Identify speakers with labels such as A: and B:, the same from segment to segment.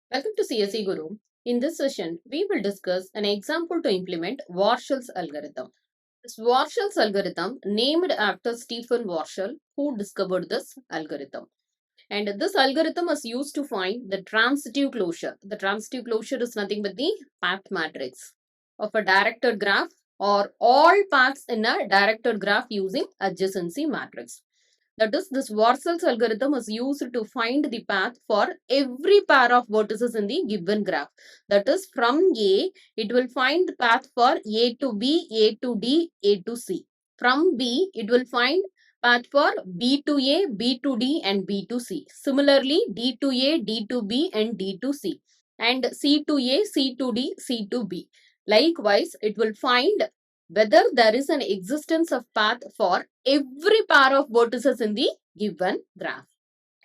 A: Welcome to CSE Guru. In this session, we will discuss an example to implement Warshall's algorithm. This Warshall's algorithm, named after Stephen Warshall, who discovered this algorithm. And this algorithm is used to find the transitive closure. The transitive closure is nothing but the path matrix of a directed graph or all paths in a directed graph using adjacency matrix. That is, this Warshall's algorithm is used to find the path for every pair of vertices in the given graph. That is, from A, it will find the path for A to B, A to D, A to C. From B, it will find path for B to A, B to D and B to C. Similarly, D to A, D to B and D to C. And C to A, C to D, C to B. Likewise, it will find whether there is an existence of path for every pair of vertices in the given graph.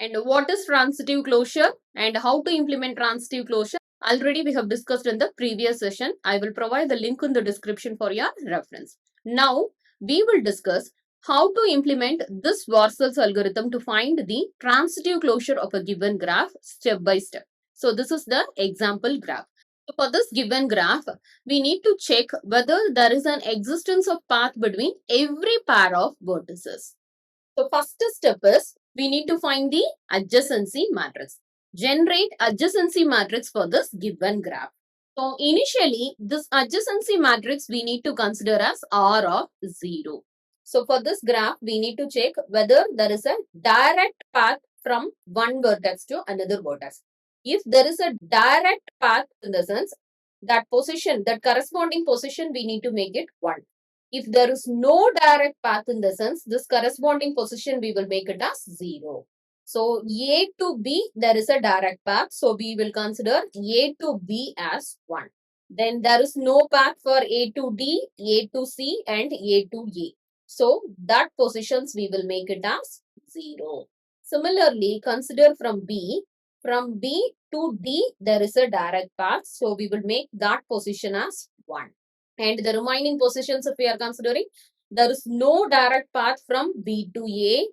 A: And what is transitive closure and how to implement transitive closure? Already we have discussed in the previous session. I will provide the link in the description for your reference. Now, we will discuss how to implement this Warshall's algorithm to find the transitive closure of a given graph step by step. So, this is the example graph. So for this given graph, we need to check whether there is an existence of path between every pair of vertices. So first step is we need to find the adjacency matrix. Generate adjacency matrix for this given graph. So initially, this adjacency matrix we need to consider as R of 0. So for this graph, we need to check whether there is a direct path from one vertex to another vertex. If there is a direct path, in the sense that position, that corresponding position, we need to make it 1. If there is no direct path, in the sense, this corresponding position, we will make it as 0. So, A to B, there is a direct path. So, we will consider A to B as 1. Then there is no path for A to D, A to C and A to A. So, that positions we will make it as 0. Similarly, consider from B to D, there is a direct path. So, we will make that position as 1. And the remaining positions, if we are considering, there is no direct path from B to A,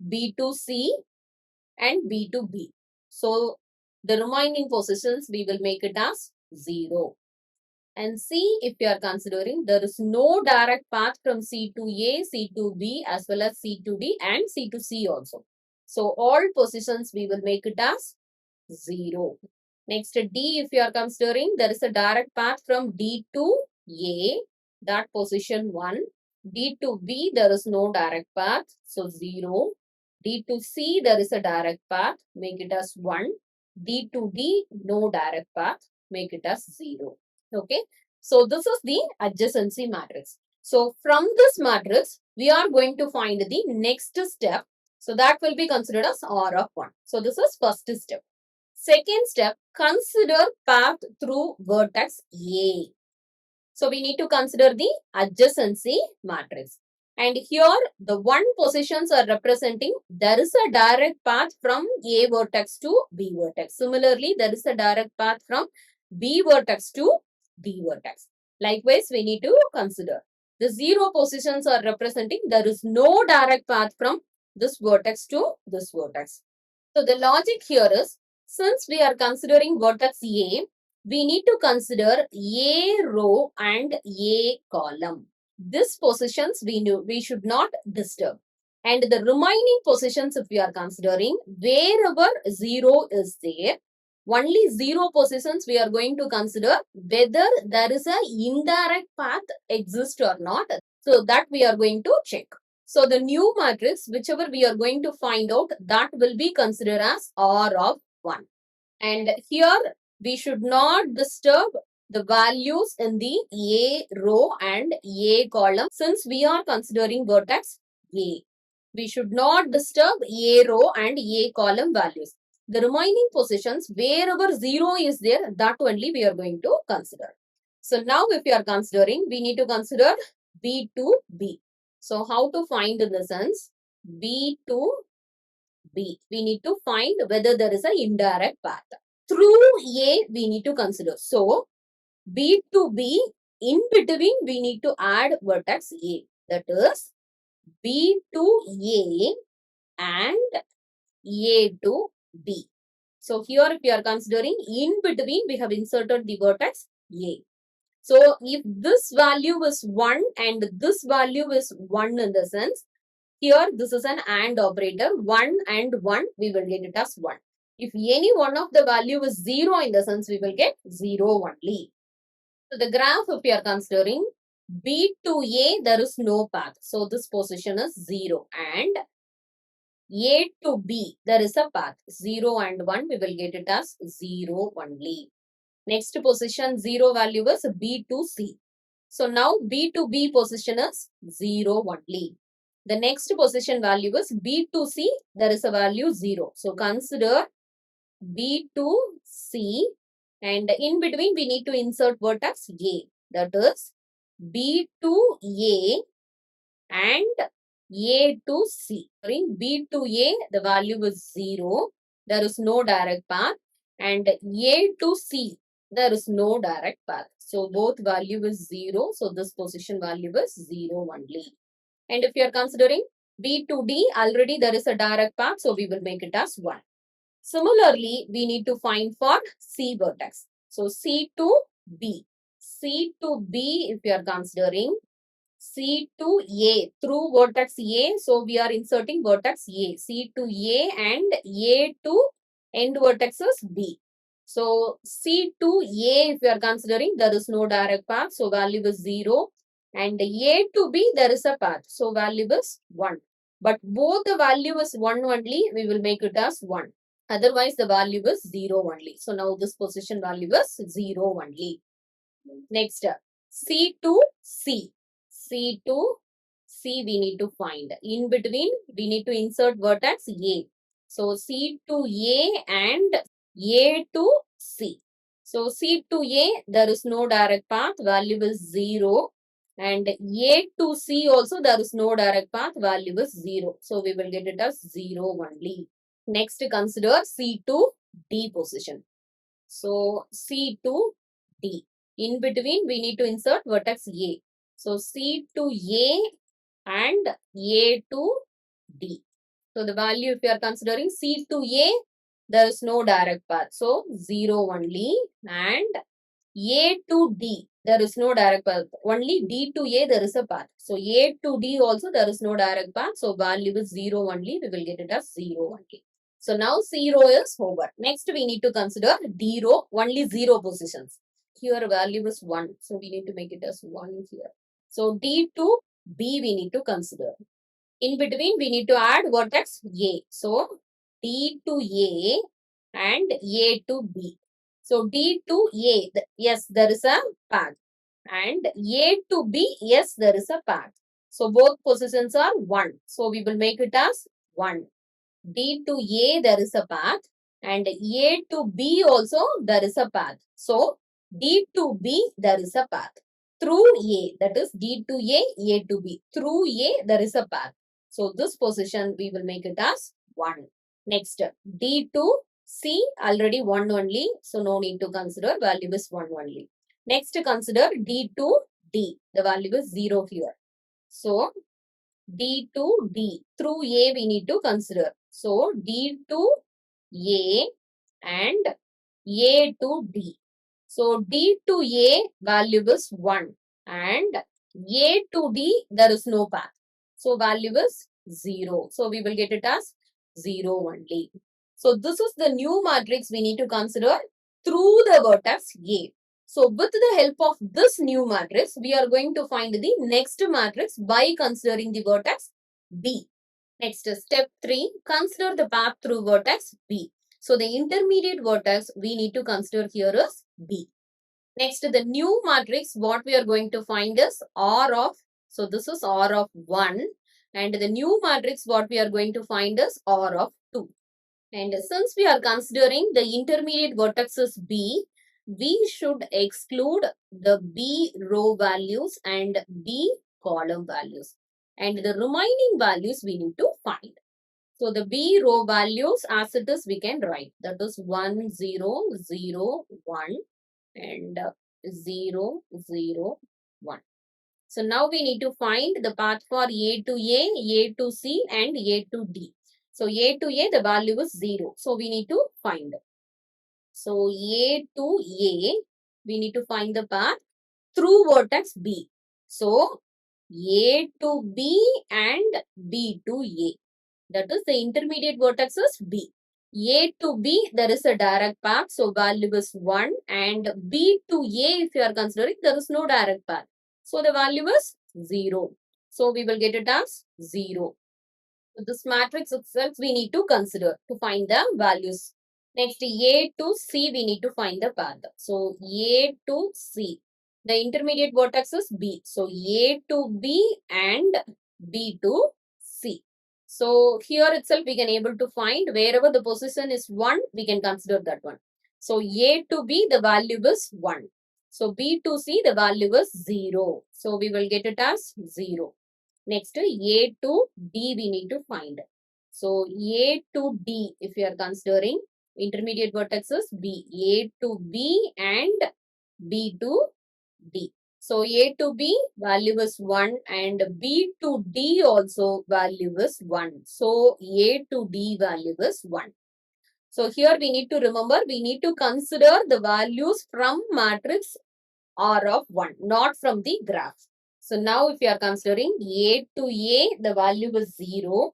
A: B to C and B to B. So, the remaining positions, we will make it as 0. And C, if you are considering, there is no direct path from C to A, C to B as well as C to D and C to C also. So, all positions we will make it as 0. Next, D, if you are considering, there is a direct path from D to A, that position 1. D to B, there is no direct path, so 0. D to C, there is a direct path, make it as 1. D to D, no direct path, make it as 0. Okay. So, this is the adjacency matrix. So, from this matrix, we are going to find the next step. So, that will be considered as R of 1. So, this is first step. Second step, consider path through vertex A. So, we need to consider the adjacency matrix. And here, the 1 positions are representing there is a direct path from A vertex to B vertex. Similarly, there is a direct path from B vertex to D vertex. Likewise, we need to consider the 0 positions are representing there is no direct path from this vertex to this vertex. So, the logic here is, since we are considering vertex A, we need to consider A row and A column. These positions we should not disturb. And the remaining positions, if we are considering, wherever 0 is there, only 0 positions we are going to consider whether there is an indirect path exists or not. So, that we are going to check. So, the new matrix, whichever we are going to find out, that will be considered as R of 1. And here, we should not disturb the values in the A row and A column since we are considering vertex A. We should not disturb A row and A column values. The remaining positions, wherever 0 is there, that only we are going to consider. So, now if we are considering, we need to consider B to B. So, how to find in the sense B to B? We need to find whether there is an indirect path. Through A, we need to consider. So, B to B, in between, we need to add vertex A. That is B to A and A to B. So here if we are considering in between, we have inserted the vertex A. So if this value is 1 and this value is 1 in the sense, here this is an AND operator, 1 and 1, we will get it as 1. If any one of the value is 0 in the sense, we will get 0 only. So the graph if we are considering B to A, there is no path. So this position is 0 and A to B, there is a path. 0 and 1, we will get it as 0 only. Next position 0 value is B to C. So now B to B position is 0 only. The next position value is B to C, there is a value 0. So consider B to C and in between we need to insert vertex A. That is B to A and A to C. In B to A, the value is 0. There is no direct path. And A to C, there is no direct path. So both value is 0. So this position value is 0 only. And if you are considering B to D, already there is a direct path. So we will make it as 1. Similarly, we need to find for C vertex. So C to B. C to B, if you are considering C to A through vertex A. So we are inserting vertex A. C to A and A to end vertex is B. So C to A, if you are considering, there is no direct path. So value is 0. And A to B, there is a path. So value is 1. But both the value is 1 only. We will make it as 1. Otherwise, the value is 0 only. So now this position value is 0 only. Next, C to C. C to C we need to find. In between, we need to insert vertex A. So C to A and A to C. So C to A, there is no direct path. Value is 0. And A to C also, there is no direct path. Value is 0. So we will get it as 0 only. Next, consider C to D position. So C to D. In between, we need to insert vertex A. So C to A and A to D. So the value, if you are considering C to A, there is no direct path. So 0 only. And A to D, there is no direct path. Only D to A, there is a path. So A to D also, there is no direct path. So value is 0 only. We will get it as 0 only. So now C row is over. Next, we need to consider D row, only 0 positions. Here value is 1. So we need to make it as 1 here. So D to B we need to consider. In between, we need to add vertex A. So D to A and A to B. So D to A, yes, there is a path. And A to B, yes, there is a path. So both positions are 1. So we will make it as 1. D to A, there is a path. And A to B also, there is a path. So D to B, there is a path. Through A, that is D to A to B. Through A, there is a path. So this position, we will make it as 1. Next, D to C, already 1 only. So no need to consider, value is 1 only. Next, consider D to D. The value is 0 here. So D to D. Through A, we need to consider. So D to A and A to D. So D to A value is 1 and A to D there is no path. So value is 0. So we will get it as 0 only. So this is the new matrix we need to consider through the vertex A. So with the help of this new matrix, we are going to find the next matrix by considering the vertex B. Next, step 3, consider the path through vertex B. So the intermediate vertex we need to consider here is B. Next, the new matrix, what we are going to find is R of, so this is R of 1. And the new matrix, what we are going to find is R of 2. And since we are considering the intermediate vertex is B, we should exclude the B row values and B column values. And the remaining values we need to find. So the B row values as it is we can write. That is 1, 0, 0, 1 and 0, 0, 1. So now we need to find the path for A to C and A to D. So A to A the value is 0. So we need to find. So A to A, we need to find the path through vertex B. So A to B and B to A. That is the intermediate vertex is B. A to B, there is a direct path. So value is 1. And B to A, if you are considering, there is no direct path. So the value is 0. So we will get it as 0. So this matrix itself we need to consider to find the values. Next, A to C, we need to find the path. So A to C. The intermediate vertex is B. So A to B and B to C. So here itself we can able to find wherever the position is 1, we can consider that one. So A to B, the value is 1. So B to C, the value is 0. So we will get it as 0. Next, A to D we need to find. So A to D, if you are considering intermediate vertexes B, A to B and B to D. So A to B value is 1 and B to D also value is 1. So A to D value is 1. So here we need to remember, we need to consider the values from matrix R of 1, not from the graph. So now if you are considering A to A, the value is 0.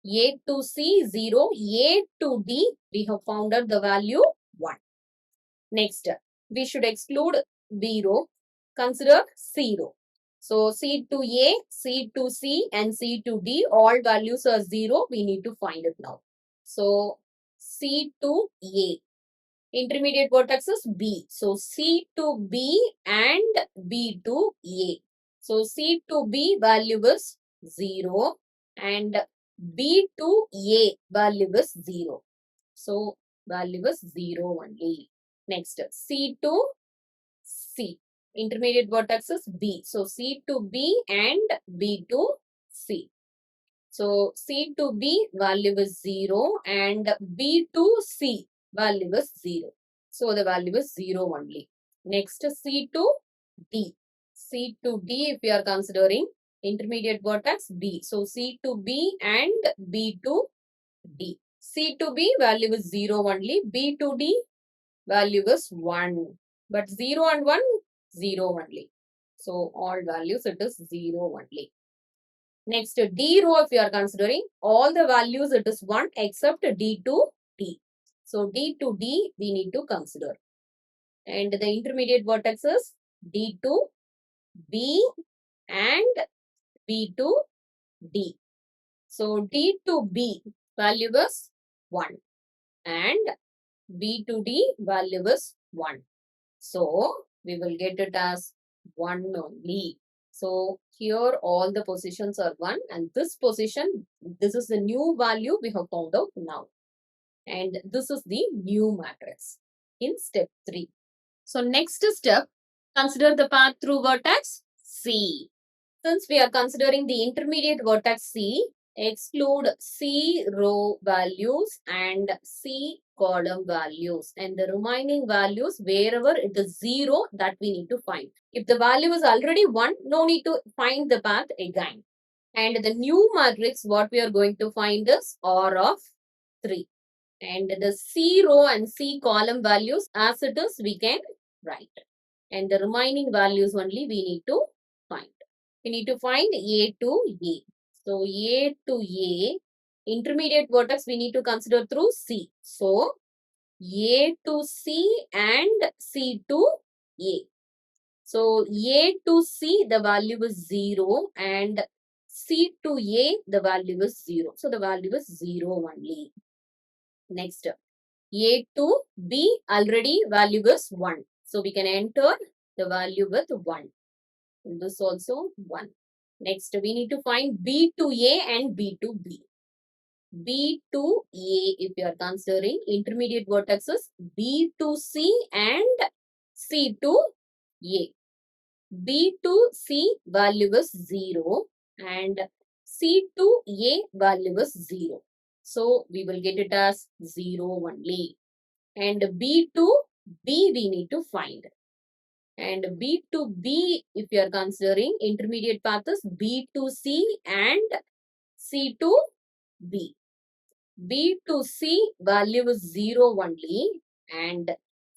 A: A to C, 0. A to D, we have found out the value 1. Next, we should exclude B row. Consider C row. So C to A, C to C and C to D, all values are 0. We need to find it now. So C to A. Intermediate vertex is B. So C to B and B to A. So C to B value is 0 and B to A value is 0. So value is 0 only. Next, C to C. Intermediate vertex is B. So C to B and B to C. So C to B value is 0 and B to C value is 0. So the value is 0 only. Next, C to D. C to D, if you are considering intermediate vertex B. So C to B and B to D. C to B value is 0 only. B to D value is 1. But 0 and 1, 0 only. So all values it is 0 only. Next, D row, if you are considering, all the values it is 1 except D to D. So D to D we need to consider. And the intermediate vertex is D to B and B to D. So D to B value is 1 and B to D value is 1. So we will get it as 1 only. So here all the positions are 1 and this position, this is the new value we have found out now. And this is the new matrix in step 3. So next step, consider the path through vertex C. Since we are considering the intermediate vertex C, exclude C row values and C column values and the remaining values wherever it is 0 that we need to find. If the value is already 1, no need to find the path again. And the new matrix what we are going to find is R of 3. And the C row and C column values as it is we can write. And the remaining values only we need to find. We need to find A to A. So A to A, intermediate vertex we need to consider through C. So A to C and C to A. So A to C the value is 0 and C to A the value is 0. So the value is 0 only. Next, A to B already value is 1. So we can enter the value with 1. And this also 1. Next, we need to find B to A and B to B. B to A, if you are considering intermediate vertexes, B to C and C to A. B to C value is 0 and C to A value is 0. So we will get it as 0 only. And B to B we need to find. And B to B, if you are considering intermediate path is B to C and C to B. B to C value is 0 only and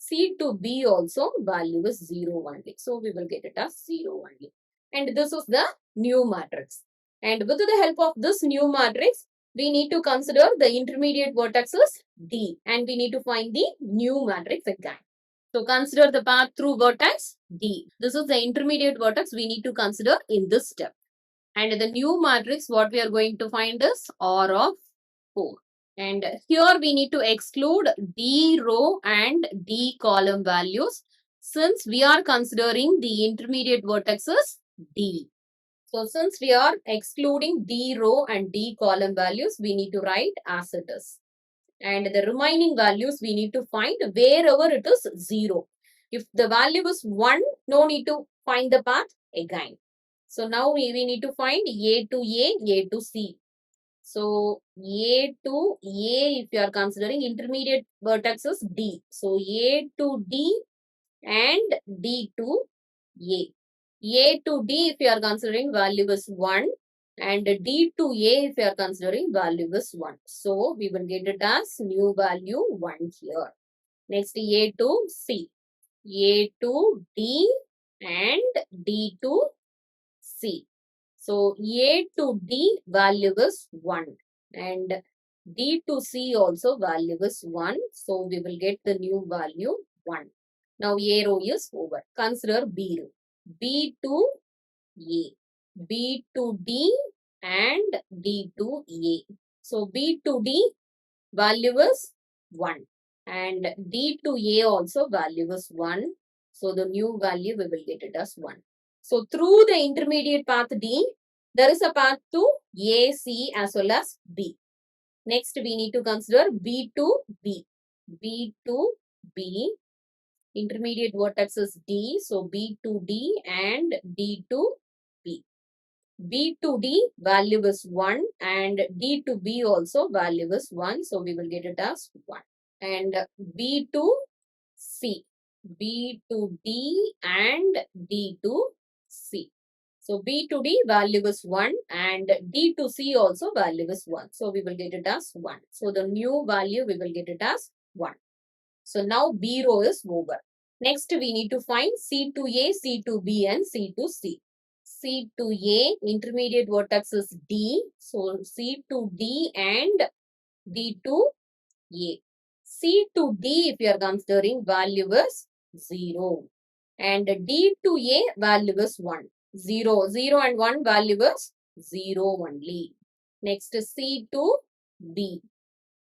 A: C to B also value is 0 only. So we will get it as 0 only. And this is the new matrix. And with the help of this new matrix, we need to consider the intermediate vertex is D. And we need to find the new matrix again. So consider the path through vertex D. This is the intermediate vertex we need to consider in this step. And the new matrix, what we are going to find is R of 4. And here we need to exclude D row and D column values since we are considering the intermediate vertex is D. So since we are excluding D row and D column values, we need to write as it is. And the remaining values we need to find wherever it is 0. If the value is 1, no need to find the path again. So now we need to find A to A to C. So A to A, if you are considering intermediate vertex is D. So A to D and D to A. A to D, if you are considering value is 1. And D to A, if you are considering value is 1. So we will get it as new value 1 here. Next A to C. A to D and D to C. So A to D value is 1 and D to C also value is 1. So we will get the new value 1. Now A row is over. Consider B row. B to A. B to D and D to A. So B to D value is 1 and D to A also value is 1. So the new value we will get it as 1. So through the intermediate path D, there is a path to A, C as well as B. Next we need to consider B to B. B to B. Intermediate vertex is D. So B to D and D to B. B to D value is 1 and D to B also value is 1. So we will get it as 1. And B to C. B to D and D to C. So B to D value is 1 and D to C also value is 1. So we will get it as 1. So the new value we will get it as 1. So now B row is over. Next we need to find C to A, C to B and C to C. C to A, intermediate vertex is D. So C to D and D to A. C to D, if you are considering, value is 0. And D to A, value is 1. 0. 0 and 1 value is 0 only. Next C to B.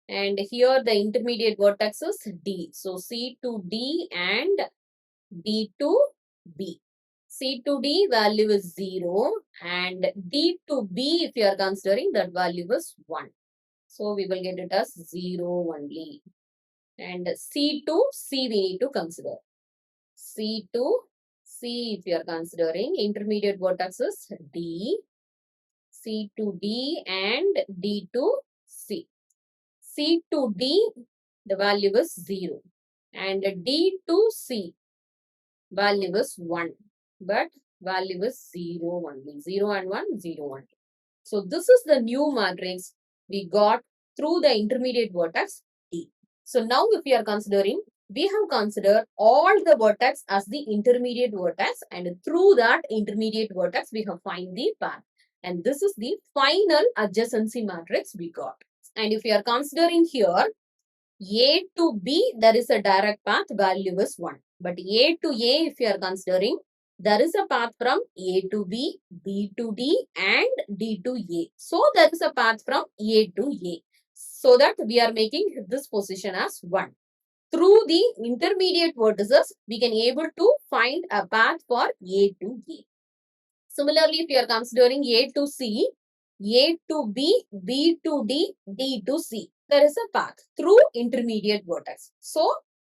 A: And here the intermediate vertex is D. So C to D and D to B. C to D value is 0 and D to B, if you are considering, that value is 1. So we will get it as 0 only. And C to C we need to consider. C to C, if you are considering, intermediate vertex is D. C to D and D to C. C to D, the value is 0. And D to C, value is 1. But value is 0 only. 0 and 1, 0 only. So this is the new matrix we got through the intermediate vertex D. So now if we are considering, we have considered all the vertex as the intermediate vertex and through that intermediate vertex we have find the path. And this is the final adjacency matrix we got. And if we are considering here, A to B, there is a direct path, value is 1. But A to A, if you are considering, there is a path from A to B, B to D and D to A. So there is a path from A to A. So that we are making this position as 1. Through the intermediate vertices, we can able to find a path for A to A. Similarly, if you are considering A to C, A to B, B to D, D to C, there is a path through intermediate vertex. So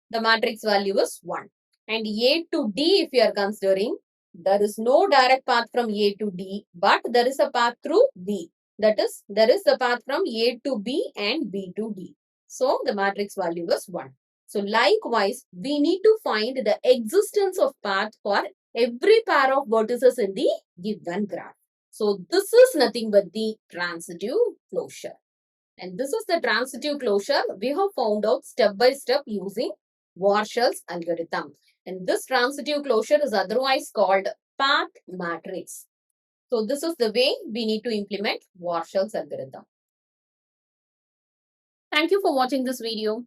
A: the matrix value is 1. And A to D, if you are considering, there is no direct path from A to D, but there is a path through B. That is, there is a path from A to B and B to D. So the matrix value is 1. So likewise, we need to find the existence of path for every pair of vertices in the given graph. So this is nothing but the transitive closure. And this is the transitive closure we have found out step by step using Warshall's algorithm. And this transitive closure is otherwise called path matrix. So this is the way we need to implement Warshall's algorithm. Thank you for watching this video.